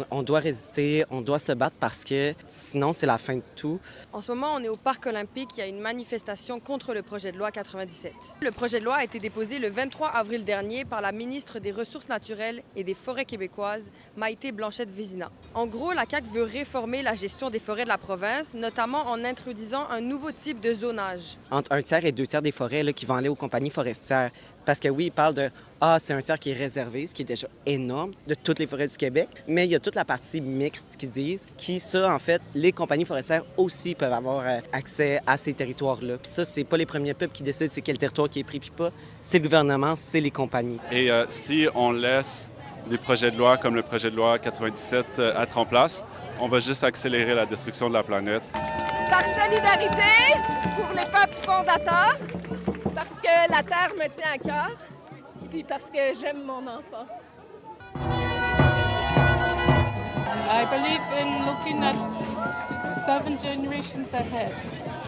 on doit résister, on doit se battre parce que sinon, c'est la fin de tout. En ce moment, on est au Parc olympique. Il y a une manifestation contre le projet de loi 97. Le projet de loi a été déposé le 23 avril dernier par la ministre des Ressources naturelles et des Forêts québécoises, Maïté Blanchette-Vézina. En gros, la CAQ veut réformer la gestion des forêts de la province, notamment en introduisant un nouveau type de zonage. Entre 1 tiers et 2 tiers des forêts là, qui vont aller aux compagnies forestières. Parce que oui, ils parlent de « Ah, c'est 1 tiers qui est réservé », ce qui est déjà énorme, de toutes les forêts du Québec. Mais il y a toute la partie mixte qui disent, ça, en fait, les compagnies forestières aussi peuvent avoir accès à ces territoires-là. Puis ça, c'est pas les premiers peuples qui décident c'est quel territoire qui est pris puis pas. C'est le gouvernement, c'est les compagnies. Et si on laisse des projets de loi comme le projet de loi 97 être en place, on va juste accélérer la destruction de la planète. Par solidarité pour les peuples fondateurs, parce que la Terre me tient à cœur, puis parce que j'aime mon enfant. I believe in looking at 7 generations ahead,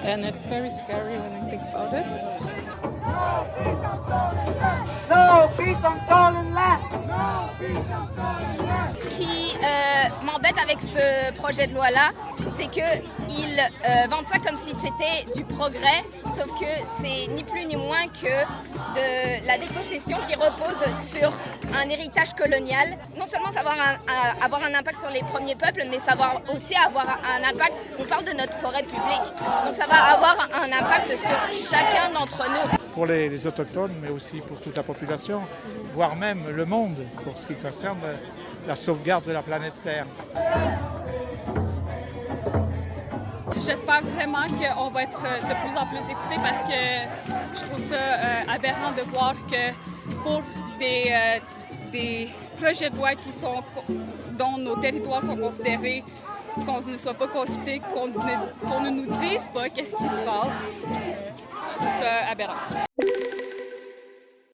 and it's very scary when I think about it. No peace on stolen land! No peace on stolen land! Ce qui m'embête avec ce projet de loi-là, c'est qu'ils vendent ça comme si c'était du progrès, sauf que c'est ni plus ni moins que de la dépossession qui repose sur un héritage colonial. Non seulement ça va avoir un impact sur les premiers peuples, mais ça va aussi avoir un impact, on parle de notre forêt publique, donc ça va avoir un impact sur chacun d'entre nous. Pour les Autochtones, mais aussi pour toute la population, voire même le monde, pour ce qui concerne la sauvegarde de la planète Terre. J'espère vraiment qu'on va être de plus en plus écoutés parce que je trouve ça aberrant de voir que pour des projets de loi dont nos territoires sont considérés, qu'on ne soit pas consulté, qu'on ne nous dise pas qu'est-ce qui se passe. Je trouve ça aberrant.